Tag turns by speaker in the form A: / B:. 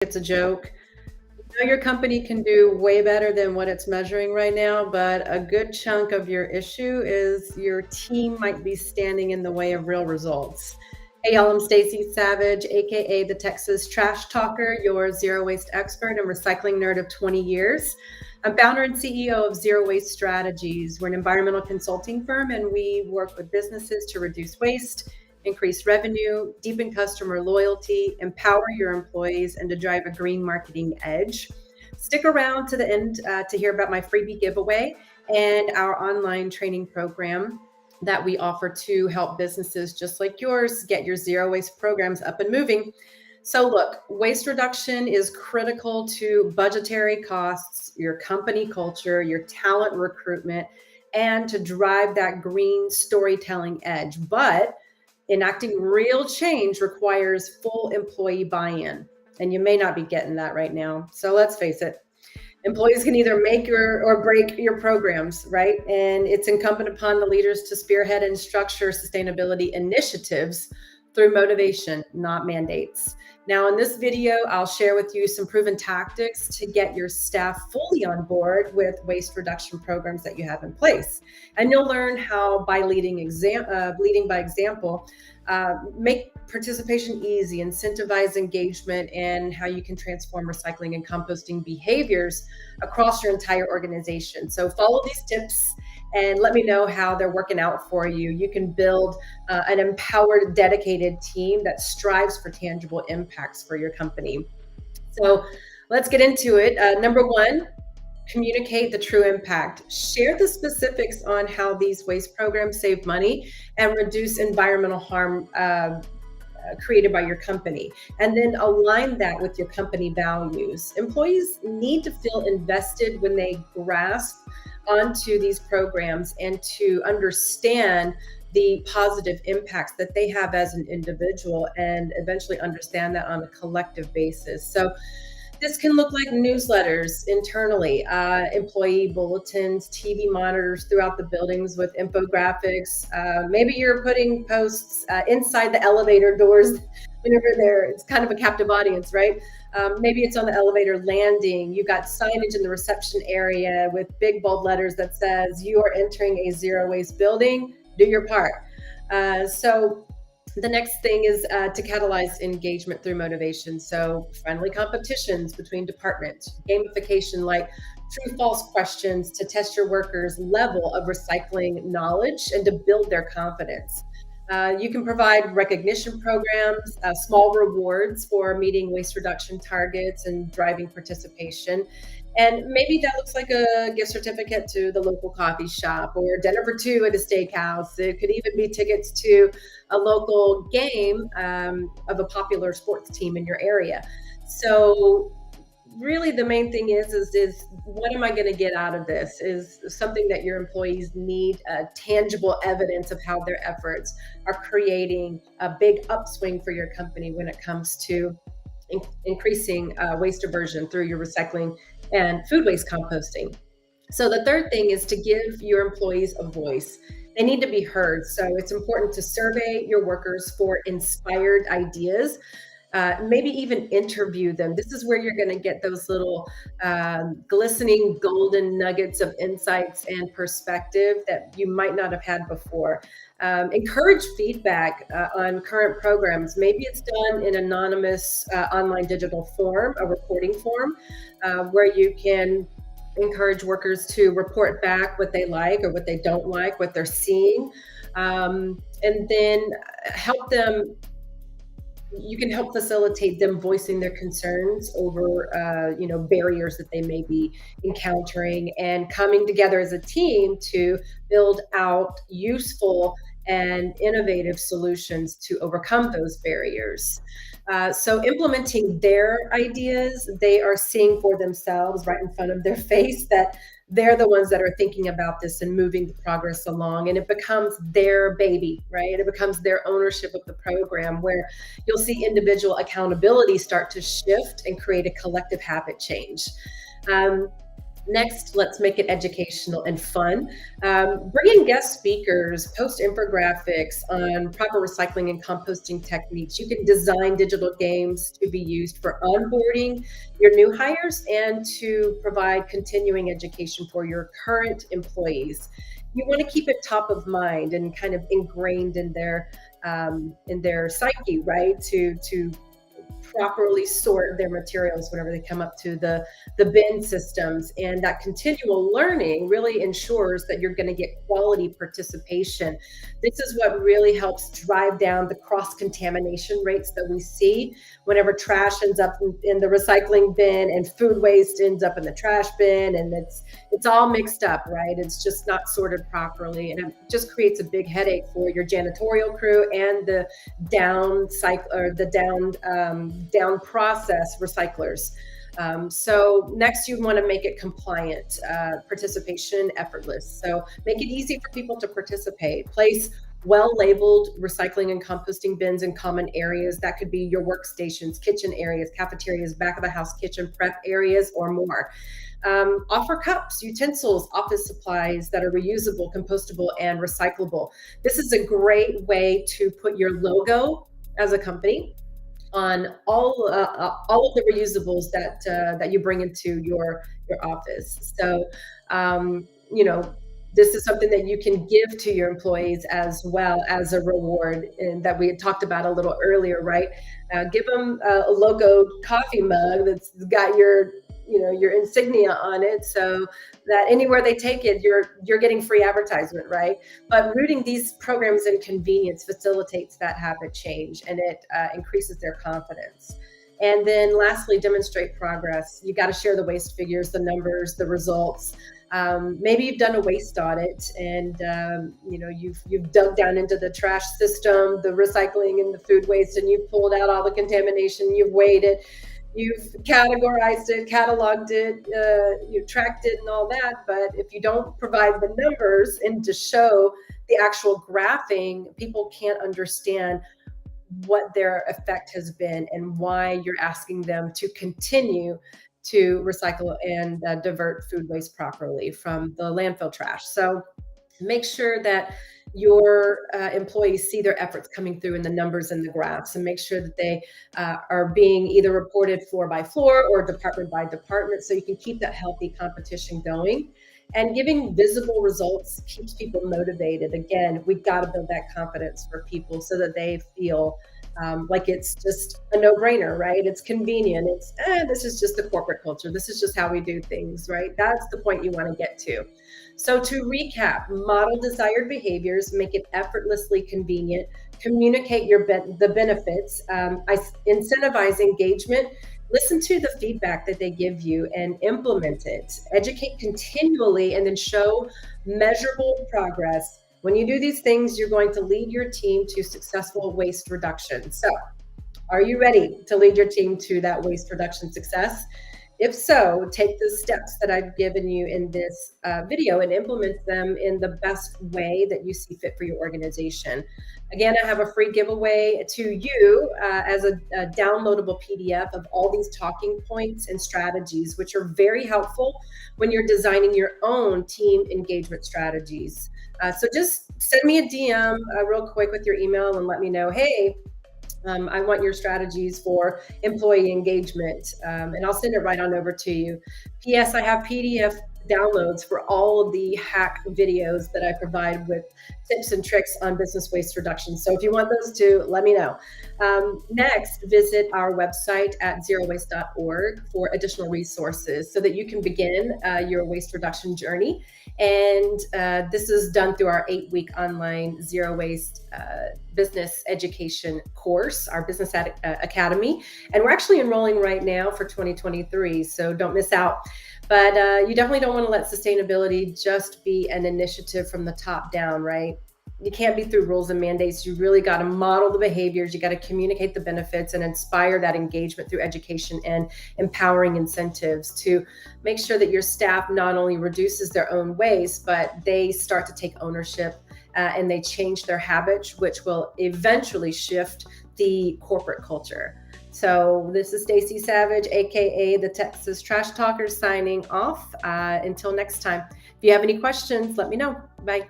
A: it's a joke. I know your company can do way better than what it's measuring right now, but a good chunk of your issue is your team might be standing in the way of real results. Hey, y'all, I'm Stacy Savage, aka the Texas Trash Talker, your zero waste expert and recycling nerd of 20 years. I'm founder and CEO of Zero Waste Strategies. We're an environmental consulting firm, and we work with businesses to reduce waste, increase revenue, deepen customer loyalty, empower your employees, and to drive a green marketing edge. Stick around to the end to hear about my freebie giveaway and our online training program that we offer to help businesses just like yours get your zero waste programs up and moving. So look, waste reduction is critical to budgetary costs, your company culture, your talent recruitment, and to drive that green storytelling edge. But enacting real change requires full employee buy-in, and you may not be getting that right now. So let's face it, employees can either make or break your programs, right? And it's incumbent upon the leaders to spearhead and structure sustainability initiatives through motivation, not mandates. Now, in this video, I'll share with you some proven tactics to get your staff fully on board with waste reduction programs that you have in place. And you'll learn how, by leading by example, make participation easy, incentivize engagement, and how you can transform recycling and composting behaviors across your entire organization. So follow these tips and let me know how they're working out for you. You can build an empowered, dedicated team that strives for tangible impacts for your company. So let's get into it. Number one, communicate the true impact. Share the specifics on how these waste programs save money and reduce environmental harm created by your company, and then align that with your company values. Employees need to feel invested when they grasp onto these programs and to understand the positive impacts that they have as an individual, and eventually understand that on a collective basis. So this can look like newsletters internally, employee bulletins, TV monitors throughout the buildings with infographics. Maybe you're putting posts inside the elevator doors whenever it's kind of a captive audience, right? Maybe it's on the elevator landing. You got signage in the reception area with big bold letters that says, "You are entering a zero waste building. Do your part." So the next thing is to catalyze engagement through motivation. So friendly competitions between departments, gamification like true false questions to test your workers' level of recycling knowledge and to build their confidence. You can provide recognition programs, small rewards for meeting waste reduction targets and driving participation. And maybe that looks like a gift certificate to the local coffee shop or dinner for two at a steakhouse. It could even be tickets to a local game of a popular sports team in your area. So really the main thing is what am I going to get out of this? Is something that your employees need tangible evidence of how their efforts are creating a big upswing for your company when it comes to increasing waste diversion through your recycling and food waste composting. So the third thing is to give your employees a voice. They need to be heard. So it's important to survey your workers for inspired ideas. Maybe even interview them. This is where you're going to get those little glistening golden nuggets of insights and perspective that you might not have had before. Encourage feedback on current programs. Maybe it's done in anonymous online digital form, a reporting form, where you can encourage workers to report back what they like or what they don't like, what they're seeing, and then help them. You can help facilitate them voicing their concerns over, barriers that they may be encountering, and coming together as a team to build out useful and innovative solutions to overcome those barriers. So implementing their ideas, they are seeing for themselves right in front of their face that they're the ones that are thinking about this and moving the progress along, and it becomes their baby, right? It becomes their ownership of the program, where you'll see individual accountability start to shift and create a collective habit change. Next, let's make it educational and fun. Bring in guest speakers, post infographics on proper recycling and composting techniques. You can design digital games to be used for onboarding your new hires and to provide continuing education for your current employees. You want to keep it top of mind and kind of ingrained in their psyche, right? To properly sort their materials whenever they come up to the bin systems. And that continual learning really ensures that you're going to get quality participation. This is what really helps drive down the cross contamination rates that we see whenever trash ends up in the recycling bin and food waste ends up in the trash bin, and it's all mixed up, right? It's just not sorted properly, and it just creates a big headache for your janitorial crew and the down cycle or the down process recyclers. So next, you want to make it compliant, participation effortless. So make it easy for people to participate. Place well-labeled recycling and composting bins in common areas. That could be your workstations, kitchen areas, cafeterias, back of the house kitchen prep areas, or more. Offer cups, utensils, office supplies that are reusable, compostable, and recyclable. This is a great way to put your logo as a company on all of the reusables that you bring into your office. So, you know, this is something that you can give to your employees as well as a reward, and that we had talked about a little earlier, right? Give them a logoed coffee mug that's got your insignia on it, so that anywhere they take it, you're getting free advertisement, right? But rooting these programs in convenience facilitates that habit change, and it increases their confidence. And then lastly, demonstrate progress. You got to share the waste figures, the numbers, the results. Maybe you've done a waste audit, and you've dug down into the trash system, the recycling and the food waste, and you've pulled out all the contamination. You've weighed it, you've categorized it, cataloged it, you've tracked it, and all that. But if you don't provide the numbers and to show the actual graphing, people can't understand what their effect has been and why you're asking them to continue to recycle and divert food waste properly from the landfill trash. So make sure that your employees see their efforts coming through in the numbers and the graphs, and make sure that they are being either reported floor by floor or department by department, so you can keep that healthy competition going. And giving visible results keeps people motivated. Again, we've got to build that confidence for people so that they feel like it's just a no-brainer, right? It's convenient. This is just the corporate culture. This is just how we do things, right? That's the point you want to get to. So to recap, model desired behaviors, make it effortlessly convenient, communicate the benefits, incentivize engagement, listen to the feedback that they give you and implement it, educate continually, and then show measurable progress. When you do these things, you're going to lead your team to successful waste reduction. So, are you ready to lead your team to that waste reduction success? If so, take the steps that I've given you in this video and implement them in the best way that you see fit for your organization. Again, I have a free giveaway to you as a downloadable PDF of all these talking points and strategies, which are very helpful when you're designing your own team engagement strategies. So just send me a DM real quick with your email and let me know, hey, I want your strategies for employee engagement, and I'll send it right on over to you. P.S. I have PDF downloads for all of the hack videos that I provide with tips and tricks on business waste reduction. So if you want those too, let me know. Next, visit our website at zerowaste.org for additional resources so that you can begin your waste reduction journey. And this is done through our 8-week online zero waste business education course, our business academy. And we're actually enrolling right now for 2023, so don't miss out. But you definitely don't want to let sustainability just be an initiative from the top down, right? You can't be through rules and mandates. You really got to model the behaviors. You got to communicate the benefits and inspire that engagement through education and empowering incentives to make sure that your staff not only reduces their own waste, but they start to take ownership and they change their habits, which will eventually shift the corporate culture. So this is Stacy Savage, aka the Texas Trash Talkers, signing off. Until next time. If you have any questions, let me know. Bye.